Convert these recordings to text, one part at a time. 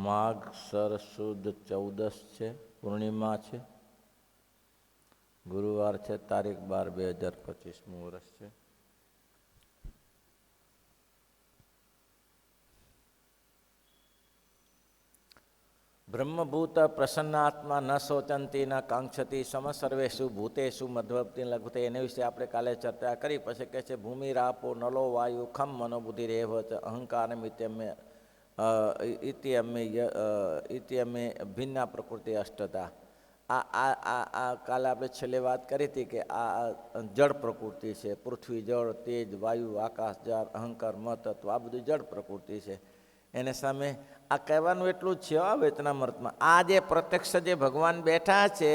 માગસર સુદ 14 છે, પૂર્ણિમા છે, ગુરુવાર છે, તારીખ 12/2025 વર્ષ છે. બ્રહ્મભૂત પ્રસન્નાત્મા ન શોચંતી ન કાંક્ષતી સમ સર્વેષુ ભૂતેષુ મધ્વવતી લઘુતે. એના વિશે આપણે કાલે ચર્ચા કરી. પછી કહે છે ભૂમિ રાપો નલો વાયુ ખમ મનોબુદ્ધિ રેવ અહંકાર ઇત્યમે ભિન્ના પ્રકૃતિ અષ્ટતા. આ કાલે આપણે છેલ્લે વાત કરી હતી કે આ જળ પ્રકૃતિ છે. પૃથ્વી, જળ, તેજ, વાયુ, આકાશ, જળ, અહંકાર, મતત્વ, આ બધું જળ પ્રકૃતિ છે. એને સામે આ કહેવાનું એટલું જ છે વેતનામૃતમાં. આ જે પ્રત્યક્ષ જે ભગવાન બેઠા છે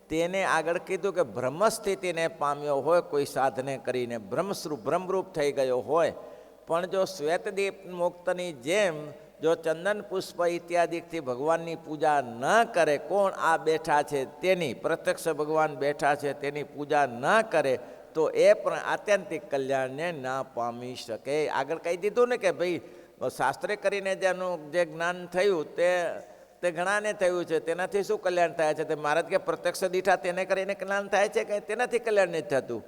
તેને આગળ કીધું કે બ્રહ્મ સ્થિતિને પામ્યો હોય કોઈ સાધને કરીને, બ્રહ્મરૂપ થઈ ગયો હોય, પણ જો શ્વેતદીપ મુક્તની જેમ જો ચંદન પુષ્પ ઇત્યાદિથી ભગવાનની પૂજા ન કરે, કોણ આ બેઠા છે તેની, પ્રત્યક્ષ ભગવાન બેઠા છે તેની પૂજા ન કરે તો એ પણ આત્યંતિક કલ્યાણને ના પામી શકે. આગળ કહી દીધું ને કે ભાઈ શાસ્ત્રે કરીને જેનું જે જ્ઞાન થયું તે ઘણાને થયું છે, તેનાથી શું કલ્યાણ થાય છે? તે મહારાજ કે પ્રત્યક્ષ દીઠા તેને કરીને કલ્યાણ થાય છે કે તેનાથી કલ્યાણ નથી થતું?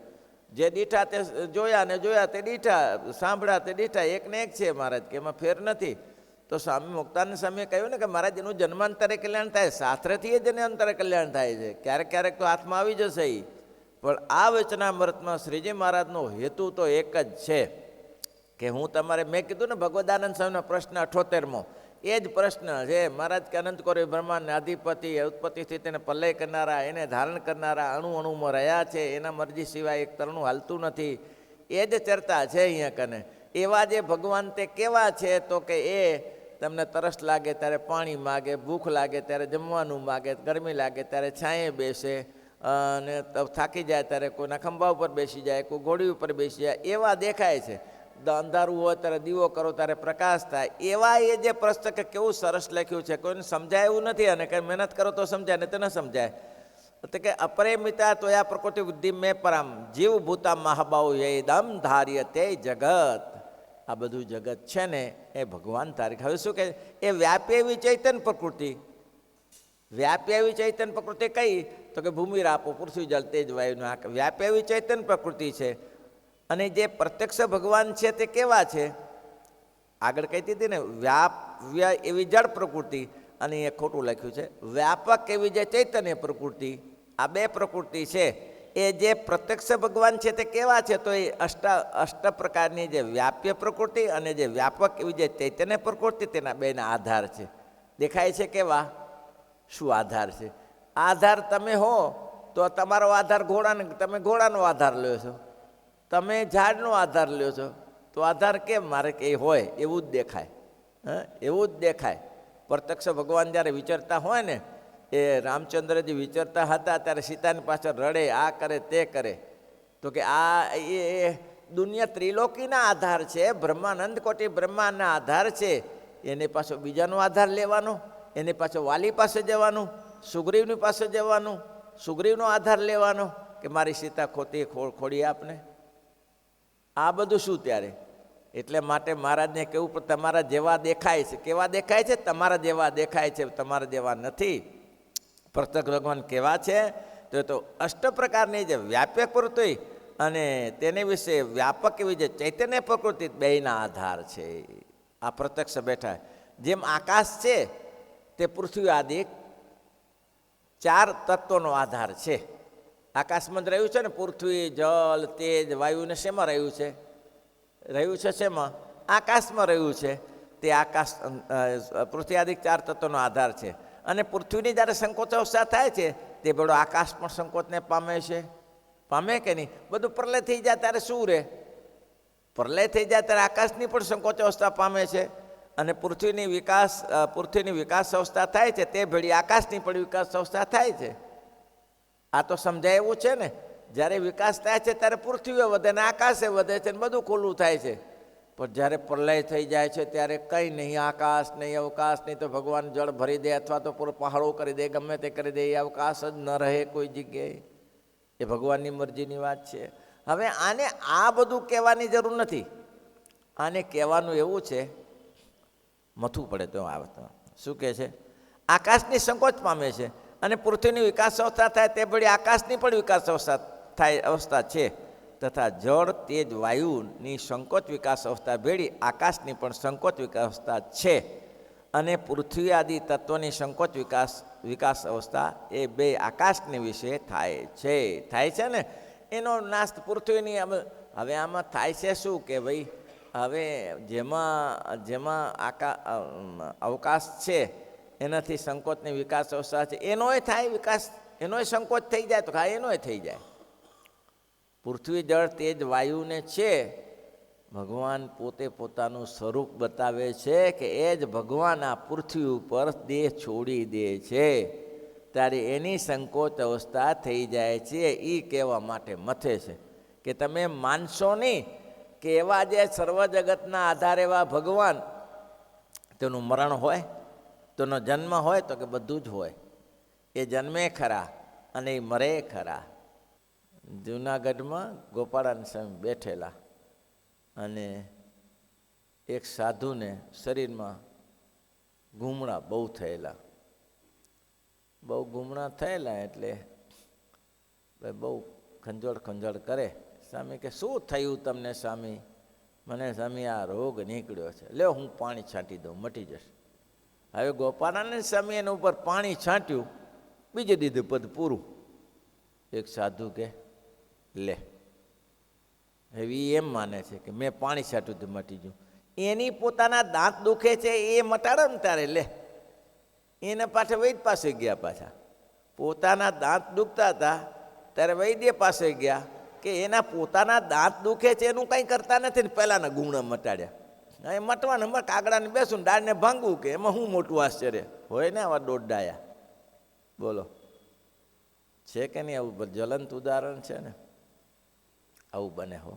જે દીઠા તે જોયા તે દીઠા, સાંભળ્યા તે દીઠા, એક ને એક છે મહારાજ કે એમાં ફેર નથી. તો સ્વામી મુક્તાનંદ સ્વામીએ કહ્યું ને કે મહારાજ એનું જન્માંતરે કલ્યાણ થાય, શાસ્ત્રથી એ જન્માંતરે કલ્યાણ થાય છે. ક્યારેક ક્યારેક તો હાથમાં આવી જશે એ, પણ આ વચનામૃતમાં શ્રીજી મહારાજનો હેતુ તો એક જ છે કે હું તમારે, મેં કીધું ને ભગવદાનંદ સ્વામીનો પ્રશ્ન 78મો, એ જ પ્રશ્ન છે. મહારાજ કે અનંત કોરી બ્રહ્માંડ અધિપતિ, ઉત્પત્તિથી તેને પલય કરનારા, એને ધારણ કરનારા, અણુ અણુમાં રહ્યા છે, એના મરજી સિવાય એક તરણું હાલતું નથી. એ જ ચર્ચા છે અહીંયા કને. એવા જે ભગવાન તે કેવા છે તો કે એ તમને તરસ લાગે ત્યારે પાણી માગે, ભૂખ લાગે ત્યારે જમવાનું માગે, ગરમી લાગે ત્યારે છાંયે બેસે, અને થાકી જાય ત્યારે કોઈના ખંભા ઉપર બેસી જાય, કોઈ ઘોડી ઉપર બેસી જાય, એવા દેખાય છે. અંધારું હોય ત્યારે દીવો કરો ત્યારે પ્રકાશ થાય. એવા એ જે પ્રશ્ન કે કેવું સરસ લખ્યું છે, કોઈને સમજાય એવું નથી. અને કંઈ મહેનત કરો તો સમજાય, ને તો ન સમજાય. તો કે અપરેમિતા તો આ પ્રકૃતિ બુદ્ધિ મેં પરામ જીવ ભૂતા મહાબાઉ એ દમ ધાર્ય તે જગત. આ બધું જગત છે ને એ ભગવાન તારીખ. હવે શું કહે? એ વ્યાપી એવી ચૈતન્ય પ્રકૃતિ. વ્યાપી એવી ચૈતન્ય પ્રકૃતિ કઈ? તો કે ભૂમિ રાપો પૃથ્વી જળ તેજ વાયુનો આ વ્યાપી એવી ચૈતન્ય પ્રકૃતિ છે. અને જે પ્રત્યક્ષ ભગવાન છે તે કેવા છે? આગળ કહી દીધી ને, વ્યાપ્ય એવી જળ પ્રકૃતિ, અને એ ખોટું લખ્યું છે વ્યાપક એવી જે ચૈતન્ય પ્રકૃતિ. આ બે પ્રકૃતિ છે. એ જે પ્રત્યક્ષ ભગવાન છે તે કેવા છે? તો એ અષ્ટ પ્રકારની જે વ્યાપ્ય પ્રકૃતિ અને જે વ્યાપક એવી જે ચૈતન્ય પ્રકૃતિ, તેના બેના આધાર છે. દેખાય છે કેવા? શું આધાર છે? આધાર તમે હો તો તમારો આધાર ઘોડાને, તમે ઘોડાનો આધાર લ્યો છો, તમે ઝાડનો આધાર લ્યો છો, તો આધાર કેમ મારે કે હોય એવું જ દેખાય. એવું જ દેખાય. પ્રત્યક્ષ ભગવાન જ્યારે વિચરતા હોય ને, એ રામચંદ્રજી વિચરતા હતા ત્યારે સીતાની પાછળ રડે, આ કરે તે કરે. તો કે આ એ દુનિયા ત્રિલોકીના આધાર છે, બ્રહ્માનંદ કોટી બ્રહ્માંડના આધાર છે. એને પાછો બીજાનો આધાર લેવાનો, એને પાછો વાલી પાસે જવાનું, સુગ્રીવની પાસે જવાનું, સુગ્રીવનો આધાર લેવાનો કે મારી સીતા ખોડી આપને. આ બધું શું ત્યારે? એટલે માટે મહારાજને કેવું પણ તમારા જેવા દેખાય છે. કેવા દેખાય છે? તમારા જેવા દેખાય છે, તમારા જેવા નથી. પ્રત્યક્ષ ભગવાન કેવા છે? તો અષ્ટ પ્રકારની જે વ્યાપક પ્રકૃતિ અને તેને વિશે વ્યાપક એવી જે ચૈતન્ય પ્રકૃતિ, બેયના આધાર છે. આ પ્રત્યક્ષ બેઠા. જેમ આકાશ છે તે પૃથ્વી આદિ 4 તત્વોનો આધાર છે. આકાશમાં જ રહ્યું છે ને, પૃથ્વી, જલ, તેજ, વાયુને શેમાં રહ્યું છે? રહ્યું છે શેમાં? આકાશમાં રહ્યું છે. તે આકાશ પૃથ્વી આદિ 4 તત્વોનો આધાર છે. અને પૃથ્વીની જ્યારે સંકોચાવસ્થા થાય છે તે બધો આકાશ પણ સંકોચને પામે છે. પામે કે નહીં? બધું પ્રલય થઈ જાય ત્યારે શું રહે? પ્રલય થઈ જાય ત્યારે આકાશની પણ સંકોચાવસ્થા પામે છે. અને પૃથ્વીની વિકાસ અવસ્થા થાય છે તે ભેળી આકાશની પણ વિકાસ અવસ્થા થાય છે. આ તો સમજાય એવું છે ને. જ્યારે વિકાસ થાય છે ત્યારે પૃથ્વીઓ વધે ને આકાશે વધે છે ને બધું ખુલ્લું થાય છે. પણ જ્યારે પ્રલય થઈ જાય છે ત્યારે કંઈ નહીં, આકાશ નહીં, અવકાશ નહીં. તો ભગવાન જળ ભરી દે અથવા તો પૂરો પહાડો કરી દે, ગમે તે કરી દે, એ અવકાશ જ ન રહે કોઈ જગ્યાએ. એ ભગવાનની મરજીની વાત છે. હવે આને આ બધું કહેવાની જરૂર નથી. આને કહેવાનું એવું છે, મથવું પડે તો આવે તો શું કહે છે? આકાશની સંકોચ પામે છે, અને પૃથ્વીની વિકાસ અવસ્થા થાય તે ભળી આકાશની પણ વિકાસ અવસ્થા છે, તથા જળ તેજ વાયુની સંકોચ વિકાસ અવસ્થા ભેળી આકાશની પણ સંકોચ વિકાસ અવસ્થા છે, અને પૃથ્વી આદિ તત્વની સંકોચ વિકાસ અવસ્થા એ બે આકાશની વિશે થાય છે ને એનો નાશ પૃથ્વીની. હવે આમાં થાય છે શું કે ભાઈ, હવે જેમાં અવકાશ છે એનાથી સંકોચની વિકાસ અવસ્થા છે, એનોય થાય વિકાસ, એનોય સંકોચ થઈ જાય તો હા એનોય થઈ જાય. પૃથ્વી જળ તેજ વાયુને છે, ભગવાન પોતે પોતાનું સ્વરૂપ બતાવે છે કે એ જ ભગવાન આ પૃથ્વી ઉપર દેહ છોડી દે છે ત્યારે એની સંકોચ અવસ્થા થઈ જાય છે. એ કહેવા માટે મથે છે કે તમે માનશો નહીં કે એવા જે સર્વ જગતના આધાર એવા ભગવાન, તેનું મરણ હોય, તેનો જન્મ હોય તો કે બધું જ હોય. એ જન્મે ખરા અને એ મરે ખરા. જૂનાગઢમાં ગોપાળાનંદ સ્વામી બેઠેલા, અને એક સાધુને શરીરમાં ગુમણા બહુ થયેલા. એટલે બહુ ખંજોળ કરે. સ્વામી કે શું થયું તમને? સ્વામી મને સ્વામી આ રોગ નીકળ્યો છે, લ્યો હું પાણી છાંટી દઉં, મટી જશે. હવે ગોપાળાનંદ સ્વામી એના ઉપર પાણી છાંટ્યું, બીજે દીધું પદ પૂરું. એક સાધુ કે લે, હવે એમ માને છે કે મેં પાણી છાંટ્યું તો મટી ગયું. એની પોતાના દાંત દુખે છે એ મટાડે ને તારે લે, એને પાછા વૈદ્ય પાસે ગયા. પાછા પોતાના દાંત દુખતા હતા ત્યારે વૈદ્ય પાસે ગયા કે એના પોતાના દાંત દુખે છે એનું કંઈ કરતા નથી ને પહેલાંના ગુણ મટાડ્યા. એ મટવાને કાગડાને બેસું દાળને ભાંગવું કે એમાં શું મોટું આશ્ચર્ય હોય ને? આવા દોડડાયા બોલો, છે કે નહીં? આવું જ્વલંત ઉદાહરણ છે ને, આવું બને હો.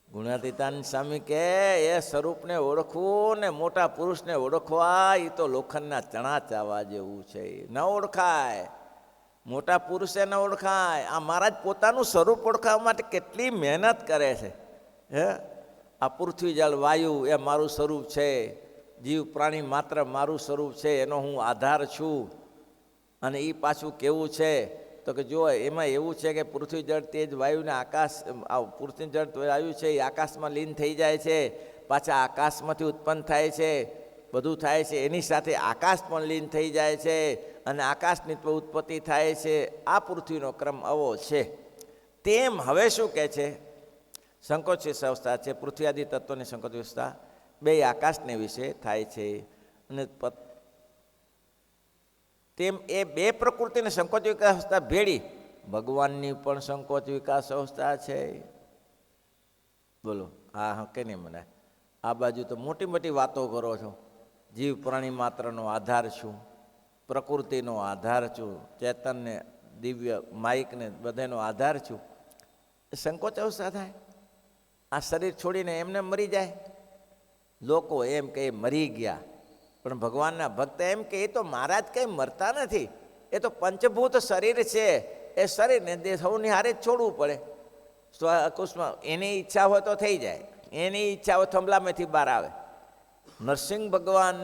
ગુણાતીતાનંદ સ્વામી કે એ સ્વરૂપને ઓળખવું ને મોટા પુરુષને ઓળખવા એ તો લોખંડના ચણા ચાવા જેવું છે, ન ઓળખાય. મોટા પુરુષે ન ઓળખાય. આ મહારાજ પોતાનું સ્વરૂપ ઓળખાવા માટે કેટલી મહેનત કરે છે. હે, આ પૃથ્વી જળ વાયુ એ મારું સ્વરૂપ છે, જીવ પ્રાણી માત્ર મારું સ્વરૂપ છે, એનો હું આધાર છું. અને એ પાછું કેવું છે તો કે જો એમાં એવું છે કે પૃથ્વી જળ તેજ વાયુને આકાશ, પૃથ્વી જળ વાયુ છે એ આકાશમાં લીન થઈ જાય છે, પાછા આકાશમાંથી ઉત્પન્ન થાય છે, બધું થાય છે. એની સાથે આકાશ પણ લીન થઈ જાય છે અને આકાશની ઉત્પત્તિ થાય છે. આ પૃથ્વીનો ક્રમ આવો છે. તેમ હવે શું કહે છે? સંકોચિત અવસ્થા છે, પૃથ્વી આદિ તત્વોની સંકોચિત અવસ્થા બે આકાશને વિશે થાય છે. અને તેમ એ બે પ્રકૃતિને સંકોચ વિકાસ અવસ્થા ભેળી ભગવાનની પણ સંકોચ વિકાસ અવસ્થા છે. બોલો, હા કે નહીં? મને આ બાજુ તો મોટી મોટી વાતો કરો છો. જીવ પ્રાણી માત્રનો આધાર છું, પ્રકૃતિનો આધાર છું, ચેતનને દિવ્ય માઇકને બધાનો આધાર છું. સંકોચ અવસ્થા થાય. આ શરીર છોડીને એમને મરી જાય. લોકો એમ કે મરી ગયા, પણ ભગવાનના ભક્ત એમ કે એ તો મહારાજ કંઈ મરતા નથી, એ તો પંચભૂત શરીર છે. એ શરીરને સૌની હારે જ છોડવું પડે. કુષ્મા એની ઈચ્છા હોય તો થઈ જાય, એની ઈચ્છા હોય થંભલામાંથી બહાર આવે. નરસિંહ ભગવાન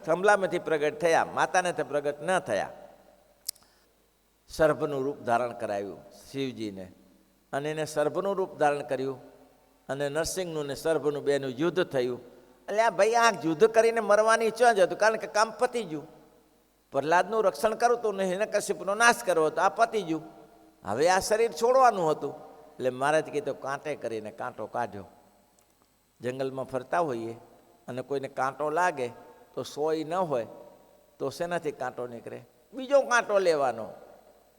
થંભલામાંથી પ્રગટ થયા, માતાને તો પ્રગટ ન થયા. સર્પનું રૂપ ધારણ કરાવ્યું શિવજીને, અને એને સર્પનું રૂપ ધારણ કર્યું, અને નરસિંહનું ને સર્પનું બેનું યુદ્ધ થયું. એટલે આ ભાઈ આ યુદ્ધ કરીને મરવાની ઈચ્છા જ હતું, કારણ કે કામ પતી ગયું. પ્રહલાદનું રક્ષણ કરવું હતું ને હિરણ્યકશિપુનો નાશ કરવો હતો, આ પતી ગયું. હવે આ શરીર છોડવાનું હતું. એટલે મહારાજ કીધું કાંટે કરીને કાંટો કાઢ્યો. જંગલમાં ફરતા હોઈએ અને કોઈને કાંટો લાગે તો સોય ન હોય તો શેનાથી કાંટો નીકળે? બીજો કાંટો લેવાનો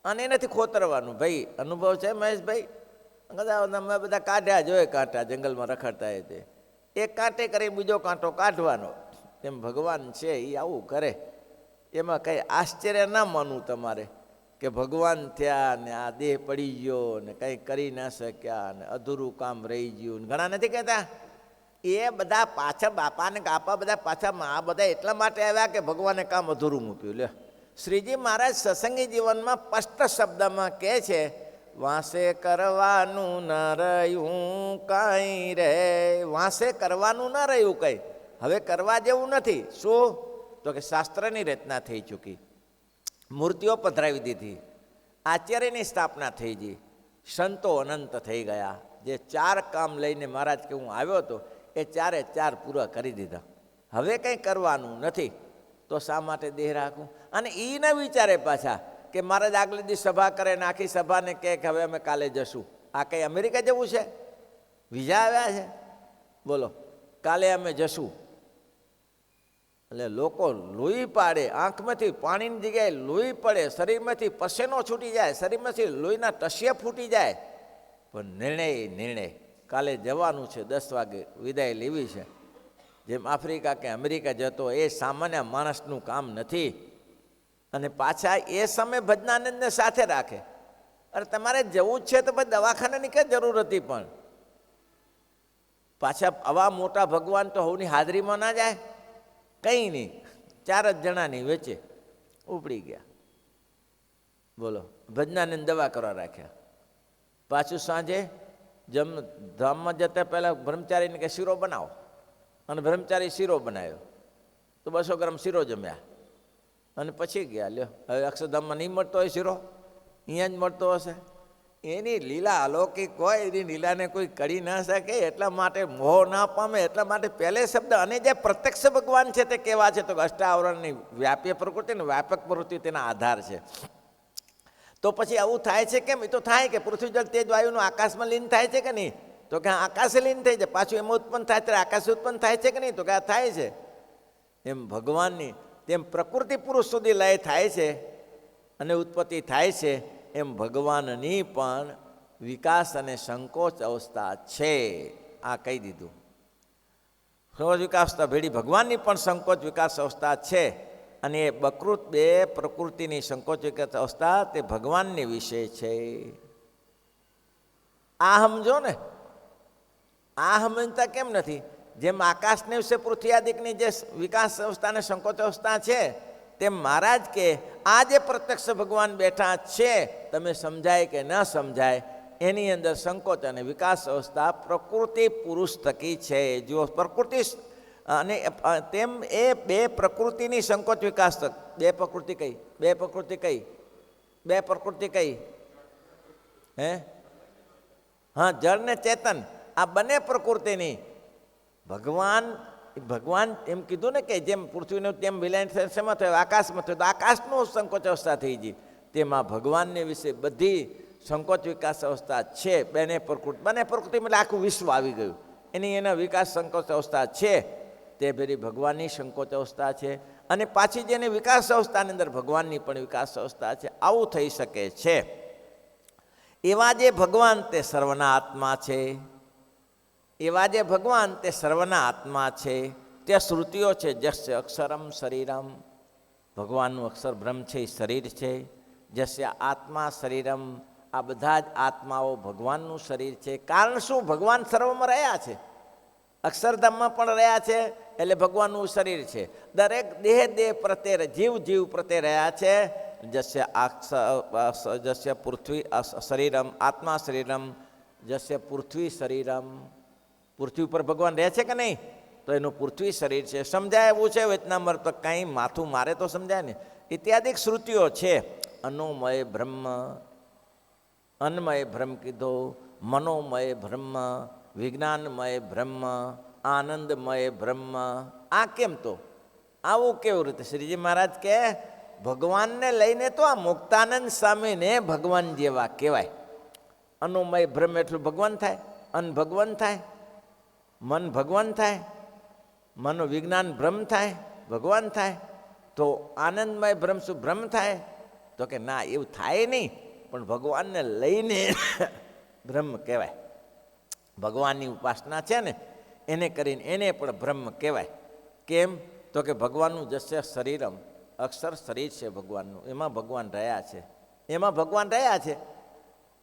અને એનાથી ખોતરવાનું. ભાઈ અનુભવ છે મહેશભાઈ? અમે બધા કાઢ્યા જોઈએ કાંટા, જંગલમાં રખડતા એ તે એક કાંટે કરી બીજો કાંટો કાઢવાનો. તેમ ભગવાન છે એ આવું કરે. એમાં કંઈ આશ્ચર્ય ના માનવું તમારે કે ભગવાન થયા ને આ દેહ પડી ગયો ને કંઈ કરી ના શક્યા ને અધૂરું કામ રહી ગયું. ઘણા નથી કહેતા એ બધા પાછળ બાપાને કાપા બધા પાછા આ બધા એટલા માટે આવ્યા કે ભગવાને કામ અધૂરું મૂક્યું. લે, શ્રીજી મહારાજ સત્સંગી જીવનમાં સ્પષ્ટ શબ્દમાં કહે છે, વાંસે કરવાનું ન રહ્યું કાંઈ રે. વાંસે કરવાનું ન રહ્યું કંઈ. હવે કરવા જેવું નથી. શું? તો કે શાસ્ત્રની રચના થઈ ચૂકી, મૂર્તિઓ પધરાવી દીધી, આચાર્યની સ્થાપના થઈ ગઈ, સંતો અનંત થઈ ગયા. જે 4 કામ લઈને મહારાજ કે હું આવ્યો હતો એ 4 પૂરા કરી દીધા. હવે કંઈ કરવાનું નથી, તો શા માટે દેહ રાખવું? અને એ ન વિચારે પાછા કે મહારાજ આગલે દિવસ સભા કરે ને આખી સભાને કહે કે હવે અમે કાલે જશું. આ કંઈ અમેરિકા જવું છે? વિઝા આવ્યા છે? બોલો, કાલે અમે જશું. એટલે લોકો લોહી પાડે, આંખમાંથી પાણીની જગ્યાએ લોહી પડે, શરીરમાંથી પસેનો છૂટી જાય, શરીરમાંથી લોહીના ટસિયા ફૂટી જાય, પણ નિર્ણય કાલે જવાનું છે, 10 વાગે વિદાય લેવી છે. જેમ આફ્રિકા કે અમેરિકા જતો એ સામાન્ય માણસનું કામ નથી. અને પાછા એ સમયે ભજનાનંદને સાથે રાખે. અરે તમારે જવું જ છે તો પછી દવાખાનાની કઈ જરૂર હતી? પણ પાછા આવા મોટા ભગવાન તો હવની હાજરીમાં ના જાય? કંઈ નહીં, 4 જ જણાની વચ્ચે ઉપડી ગયા. બોલો, ભજનાનંદ દવા કરવા રાખ્યા. પાછું સાંજે ધામમાં જતા પહેલાં બ્રહ્મચારીને કે શીરો બનાવો, અને બ્રહ્મચારી શીરો બનાવ્યો તો 200 ગ્રામ શીરો જમ્યા અને પછી ગયા. લ્યો, હવે અક્ષરધામમાં નહીં મળતો હોય શીરો, અહીંયા જ મળતો હશે. એની લીલા અલૌકિક હોય, એની લીલાને કોઈ કરી ના શકે, એટલા માટે મોહ ના પામે. એટલા માટે પહેલે શબ્દ અને જે પ્રત્યક્ષ ભગવાન છે તે કેવા છે? તો અષ્ટાવરણની વ્યાપ્ય પ્રકૃતિ ને વ્યાપક પ્રવૃત્તિ તેના આધાર છે. તો પછી આવું થાય છે કેમ? એ તો થાય કે પૃથ્વી જળ તેજ વાયુનું આકાશમાં લીન થાય છે કે નહીં? તો કે આકાશે લીન થઈ જાય. પાછું એમાં ઉત્પન્ન થાય ત્યારે આકાશ ઉત્પન્ન થાય છે કે નહીં? તો કે આ થાય છે. એમ ભગવાનની તેમ પ્રકૃતિ પુરુષ સુધી લય થાય છે અને ઉત્પત્તિ થાય છે, એમ ભગવાનની પણ વિકાસ અને સંકોચ અવસ્થા છે. આ કહી દીધું. સંકોચ વિકાસ ભેડી ભગવાનની પણ સંકોચ વિકાસ અવસ્થા છે. અને એ બે પ્રકૃતિની સંકોચ વિકાસ અવસ્થા તે ભગવાનની વિશે છે. આ સમજો ને. આ સમજતા કેમ નથી? જેમ આકાશને વિશે પૃથ્વી આદિકની જે વિકાસ અવસ્થા અને સંકોચ અવસ્થા છે, તેમ મહારાજ કે આ જે પ્રત્યક્ષ ભગવાન બેઠા છે, તમે સમજાય કે ન સમજાય, એની અંદર સંકોચ અને વિકાસ અવસ્થા પ્રકૃતિ પુરુષ થકી છે. જો પ્રકૃતિ અને તેમ એ 2 પ્રકૃતિની સંકોચ વિકાસ તક. 2 પ્રકૃતિ કઈ? 2 પ્રકૃતિ કઈ? 2 પ્રકૃતિ કઈ? હે? હા, જળ ને ચેતન, આ બંને પ્રકૃતિની ભગવાન એમ કીધું ને કે જેમ પૃથ્વીનું તેમ વિલયન શેમાં થયું? આકાશમાં થયું. તો આકાશનું સંકોચ અવસ્થા થઈ ગઈ. તેમાં ભગવાનને વિશે બધી સંકોચ વિકાસ અવસ્થા છે. બંને પ્રકૃતિ એટલે આખું વિશ્વ આવી ગયું. એના વિકાસ સંકોચ અવસ્થા છે. તે ભેરી ભગવાનની સંકોચ અવસ્થા છે. અને પાછી જેની વિકાસ અવસ્થાની અંદર ભગવાનની પણ વિકાસ અવસ્થા છે. આવું થઈ શકે છે. એવા જે ભગવાન તે સર્વના આત્મા છે. એવા જે ભગવાન તે સર્વના આત્મા છે. ત્યાં શ્રુતિઓ છે, જસ્ય અક્ષરમ શરીરમ, ભગવાનનું અક્ષર બ્રહ્મ છે, એ શરીર છે. જસ્ય આત્મા શરીરમ, આ બધા જ આત્માઓ ભગવાનનું શરીર છે. કારણ શું? ભગવાન સર્વમાં રહ્યા છે. અક્ષરધામમાં પણ રહ્યા છે, એટલે ભગવાનનું શરીર છે. દરેક દેહ પ્રત્યે, જીવ પ્રત્યે રહ્યા છે. જસ્ય પૃથ્વી શરીરમ આત્મા શરીરમ, જસ્ય પૃથ્વી શરીરમ, પૃથ્વી ઉપર ભગવાન રહે છે કે નહીં? તો એનું પૃથ્વી શરીર છે. સમજાય એવું છે વેતનામર? તો કંઈ માથું મારે તો સમજાય ને. ઇત્યાદિક શ્રુતિઓ છે. અનુમય બ્રહ્મ, અન્મય બ્રહ્મ કીધો, મનોમય બ્રહ્મ, વિજ્ઞાનમય બ્રહ્મ, આનંદમય બ્રહ્મ. આ કેમ? તો આવું કેવું રીતે? શ્રીજી મહારાજ કે ભગવાનને લઈને તો આ મુક્તાનંદ સ્વામીને ભગવાન જેવા કહેવાય. અનુમય બ્રહ્મ એટલું ભગવાન થાય, અન્ન ભગવાન થાય, મન ભગવાન થાય, મનો વિજ્ઞાન બ્રહ્મ થાય, ભગવાન થાય. તો આનંદમય બ્રહ્મ શું બ્રહ્મ થાય? તો કે ના, એવું થાય નહીં. પણ ભગવાનને લઈને બ્રહ્મ કહેવાય. ભગવાનની ઉપાસના છે ને, એને કરીને એને પણ બ્રહ્મ કહેવાય. કેમ? તો કે ભગવાનનું જસ્ય શરીરમ, અક્ષર શરીર છે ભગવાનનું, એમાં ભગવાન રહ્યા છે. એમાં ભગવાન રહ્યા છે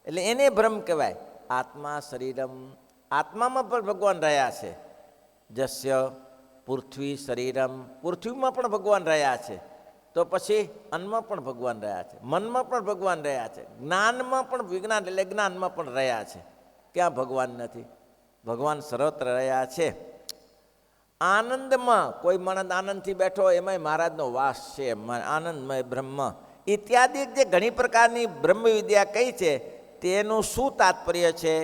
એટલે એને બ્રહ્મ કહેવાય. આત્મા શરીરમ, આત્મામાં પણ ભગવાન રહ્યા છે. જસ્ય પૃથ્વી શરીરમ, પૃથ્વીમાં પણ ભગવાન રહ્યા છે. તો પછી અન્નમાં પણ ભગવાન રહ્યા છે, મનમાં પણ ભગવાન રહ્યા છે, જ્ઞાનમાં પણ, વિજ્ઞાન એટલે જ્ઞાનમાં પણ રહ્યા છે. ક્યાં ભગવાન નથી? ભગવાન સર્વત્ર રહ્યા છે. આનંદમાં કોઈ માણસ આનંદથી બેઠો એમાંય મહારાજનો વાસ છે, આનંદમય બ્રહ્મ ઇત્યાદિ જે ઘણી પ્રકારની બ્રહ્મ વિદ્યા કઈ છે તેનું શું તાત્પર્ય છે?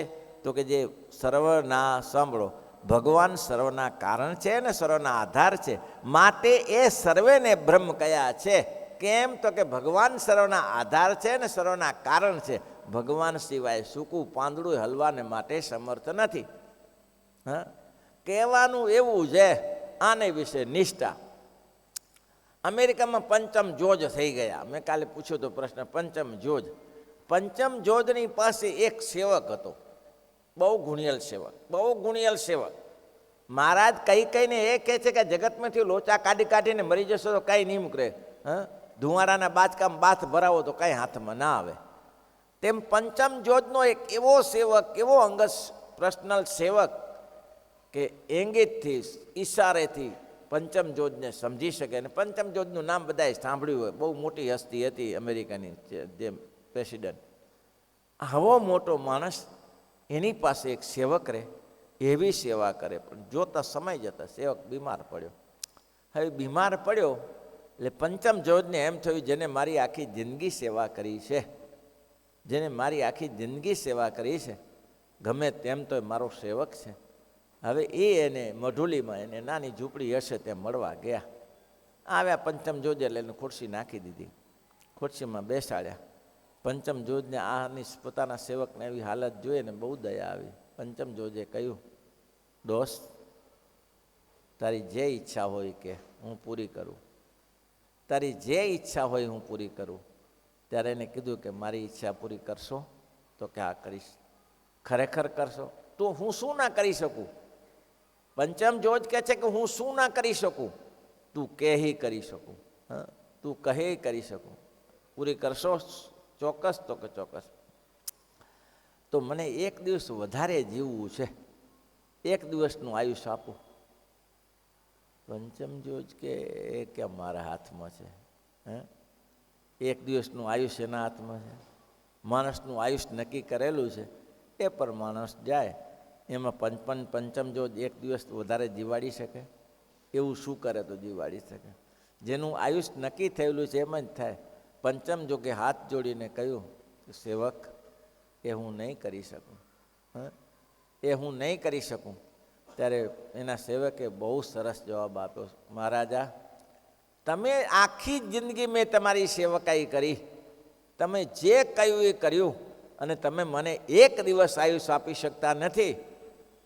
તો કે જે સર્વના સાંભળો, ભગવાન સર્વના કારણ છે અને સર્વના આધાર છે, માટે એ સર્વેને બ્રહ્મ કયા છે. કેમ? તો કે ભગવાન સર્વના આધાર છે અને સર્વના કારણ છે. ભગવાન સિવાય સૂકું પાંદડું હલવાને માટે સમર્થ નથી. હા, કહેવાનું એવું છે. આને વિશે નિષ્ઠા અમેરિકામાં પંચમ જોજ થઈ ગયા. મેં કાલે પૂછ્યો તો પ્રશ્ન, પંચમ જોજની પાસે એક સેવક હતો, બહુ ગુણિયલ સેવક. મહારાજ કહીને એ કહે છે કે જગતમાંથી લોચા કાઢીને મરી જશો તો કાંઈ નહીં મૂકરે. હા, ધુવારાના બાચકામ બાથ ભરાવો તો કાંઈ હાથમાં ના આવે. તેમ પંચમ જોજનો એક એવો સેવક, એવો અંગત પર્સનલ સેવક કે એંગેજથી ઈશારેથી પંચમ જોજને સમજી શકે. અને પંચમ જોજનું નામ બધાએ સાંભળ્યું હોય, બહુ મોટી હસ્તી હતી અમેરિકાની, જે પ્રેસિડન્ટ. આવો મોટો માણસ, એની પાસે એક સેવક રહે, એવી સેવા કરે. પણ જોતા સમય જતા સેવક બીમાર પડ્યો. હવે બીમાર પડ્યો એટલે પંચમ જોજને એમ થયું, જેને મારી આખી જિંદગી સેવા કરી છે, ગમે તેમ તો મારો સેવક છે. હવે એને મઢુલીમાં એને નાની ઝૂંપડી હશે તે મળવા ગયા. આવ્યા પંચમ જોજે એટલે એને ખુરશી નાખી દીધી, ખુરશીમાં બેસાડ્યા. પંચમ જોજને આની પોતાના સેવકને એવી હાલત જોઈને બહુ દયા આવી. પંચમ જોજે કહ્યું, દોસ્ત, તારી જે ઈચ્છા હોય કે હું પૂરી કરું, તારી જે ઈચ્છા હોય હું પૂરી કરું. ત્યારે એને કીધું કે મારી ઈચ્છા પૂરી કરશો? તો કે હા કરીશ. ખરેખર કરશો? તો હું શું ના કરી શકું? પંચમ જોજ કહે છે કે હું શું ના કરી શકું? તું કહે કરી શકું. હા, તું કહે કરી શકું. પૂરી કરશો ચોક્કસ? તો કે ચોક્કસ. તો મને એક દિવસ વધારે જીવવું છે, એક દિવસનું આયુષ્ય આપું. પંચમ જોજ કે મારા હાથમાં છે. હે, એક દિવસનું આયુષ્ય એના હાથમાં છે. માણસનું આયુષ્ય નક્કી કરેલું છે, એ પર માણસ જાય. એમાં પંચમ જોજ એક દિવસ વધારે જીવાડી શકે? એવું શું કરે તો જીવાડી શકે? જેનું આયુષ્ય નક્કી થયેલું છે એમ જ થાય. પંચમ જોગે હાથ જોડીને કહ્યું, સેવક, એ હું નહીં કરી શકું. એ હું નહીં કરી શકું. ત્યારે એના સેવકે બહુ સરસ જવાબ આપ્યો, મહારાજા, તમે આખી જિંદગી મેં તમારી સેવકાઈ કરી, તમે જે કહ્યું એ કર્યું, અને તમે મને એક દિવસ આયુષ્ય આપી શકતા નથી,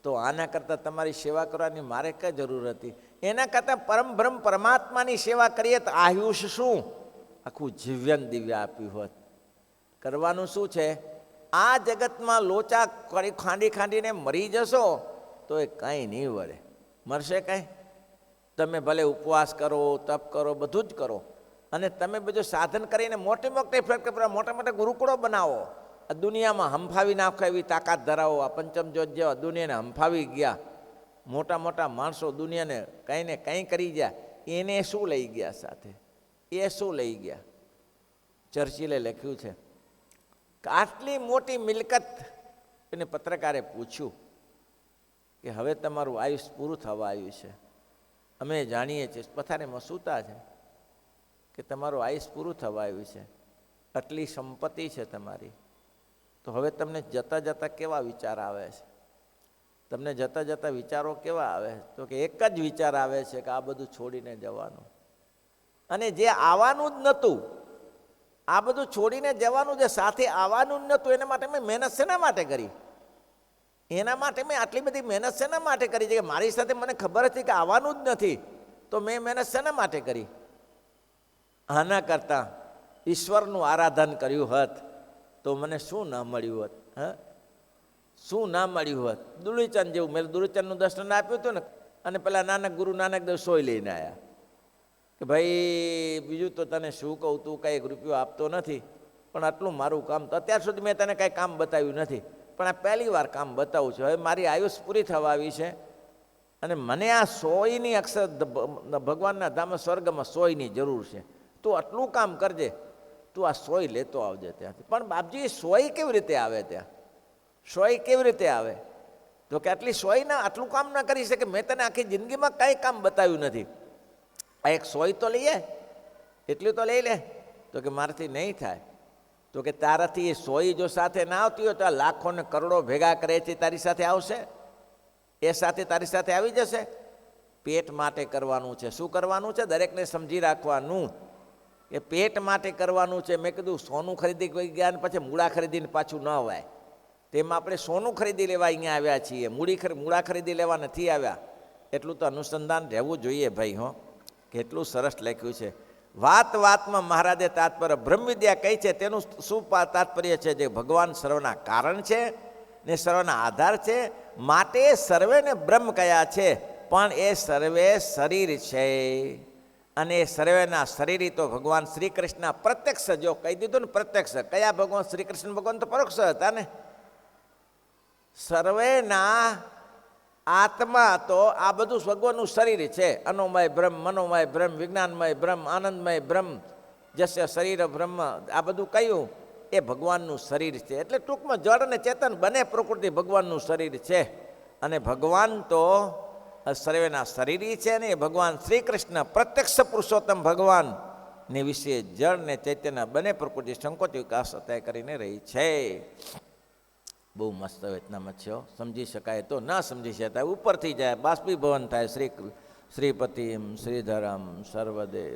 તો આના કરતાં તમારી સેવા કરવાની મારે કઈ જરૂર હતી? એના કરતાં પરમબ્રહ્મ પરમાત્માની સેવા કરીએ તો આયુષ્ય શું, આખું જીવન દિવ્ય આપ્યું હોત. કરવાનું શું છે? આ જગતમાં લોચા ખાંડીને મરી જશો તો એ કાંઈ નહીં વળે. મરશે કાંઈ? તમે ભલે ઉપવાસ કરો, તપ કરો, બધું જ કરો, અને તમે બધું સાધન કરીને મોટા મોટા ગુરુકુળો બનાવો, આ દુનિયામાં હંફાવી નાખો એવી તાકાત ધરાવો. આ પંચમ જોજ જેવા દુનિયાને હંફાવી ગયા મોટા મોટા માણસો, દુનિયાને કંઈ ને કંઈ કરી ગયા, એને શું લઈ ગયા સાથે? એ શું લઈ ગયા? ચર્ચિલે લખ્યું છે કે આટલી મોટી મિલકત, એને પત્રકારે પૂછ્યું કે હવે તમારું આયુષ્ય પૂરું થવા આવ્યું છે, અમે જાણીએ છીએ, પથારીમાં સૂતા છે, કે તમારું આયુષ્ય પૂરું થવા આવ્યું છે, આટલી સંપત્તિ છે તમારી, તો હવે તમને જતાં જતાં કેવા વિચાર આવે છે? તમને જતાં જતાં વિચારો કેવા આવે? તો કે એક જ વિચાર આવે છે કે આ બધું છોડીને જવાનું. અને જે આવવાનું જ નહોતું, આ બધું છોડીને જવાનું, જે સાથે આવવાનું જ નહોતું, એના માટે મેં મહેનત શેના માટે કરી? એના માટે મેં આટલી બધી મહેનત શેના માટે કરી છે? કે મારી સાથે મને ખબર હતી કે આવવાનું જ નથી, તો મેં મહેનત શેના માટે કરી? આના કરતાં ઈશ્વરનું આરાધન કર્યું હોત તો મને શું ના મળ્યું હોત? હા, શું ના મળ્યું હોત? દુલીચંદ જેવું, મેં દુલીચંદનું દર્શન આપ્યું હતું ને, અને પેલા ગુરુ નાનક દેવ સોય લઈને આવ્યા કે ભાઈ બીજું તો તને શું કહું, તું કાંઈ રૂપિયો આપતો નથી, પણ આટલું મારું કામ તો અત્યાર સુધી મેં તને કાંઈ કામ બતાવ્યું નથી, પણ આ પહેલી વાર કામ બતાવું છું. હવે મારી આયુષ પૂરી થવા આવી છે, અને મને આ સોયની અક્ષર ભગવાનના ધામ સ્વર્ગમાં સોયની જરૂર છે. તું આટલું કામ કરજે, તું આ સોય લેતો આવજે ત્યાંથી. પણ બાપજી, સોય કેવી રીતે આવે ત્યાં? સોય કેવી રીતે આવે? તો કે આટલી સોયના આટલું કામ ના કરી શકે, મેં તને આખી જિંદગીમાં કાંઈ કામ બતાવ્યું નથી, આ એક સોય તો લઈએ, એટલું તો લઈ લે. તો કે મારાથી નહીં થાય. તો કે તારાથી એ સોય જો સાથે ના આવતી હોય તો આ લાખો ને કરોડો ભેગા કરે છે તારી સાથે આવશે? એ સાથે તારી સાથે આવી જશે? પેટ માટે કરવાનું છે. શું કરવાનું છે? દરેકને સમજી રાખવાનું કે પેટ માટે કરવાનું છે. મેં કીધું સોનું ખરીદી ગયા ને પછી મૂળા ખરીદીને પાછું ન અવાય. તેમાં આપણે સોનું ખરીદી લેવા અહીંયા આવ્યા છીએ, મૂળા ખરીદી લેવા નથી આવ્યા. એટલું તો અનુસંધાન રહેવું જોઈએ ભાઈ. હો, કેટલું સરસ લખ્યું છે. વાત વાતમાં મહારાજે તાત્પર્ય બ્રહ્મવિદ્યા કઈ છે તેનું શું તાત્પર્ય છે? જે ભગવાન સર્વના કારણ છે ને સર્વના આધાર છે, માટે સર્વેને બ્રહ્મ કયા છે. પણ એ સર્વે શરીર છે, અને એ સર્વેના શરીરી તો ભગવાન શ્રી કૃષ્ણ પ્રત્યક્ષ. જો કહી દીધું ને પ્રત્યક્ષ, કયા ભગવાન? શ્રી કૃષ્ણ ભગવાન તો પરોક્ષ હતા ને. સર્વેના આત્મા તો આ બધું ભગવાનનું શરીર છે. અનોમય બ્રહ્મ, મનોમય બ્રહ્મ, વિજ્ઞાનમય બ્રહ્મ, આનંદમય બ્રહ્મ, જસ્ય શરીર બ્રહ્મ, આ બધું કયું? એ ભગવાનનું શરીર છે. એટલે ટૂંકમાં જળ અને ચેતન બંને પ્રકૃતિ ભગવાનનું શરીર છે. અને ભગવાન તો સર્વેના શરીરી છે ને એ ભગવાન શ્રી કૃષ્ણ પ્રત્યક્ષ પુરુષોત્તમ ભગવાન ને વિશે જળ ને ચૈતન્ય બંને પ્રકૃતિ સંકોચ વિકાસ અત્યારે કરીને રહી છે. બહુ મસ્ત વેતનામાં છે. સમજી શકાય તો ના સમજી શકાય ઉપરથી જાય, બાષ્પીભવન થાય. શ્રીપતિમ શ્રીધરમ સર્વદેવ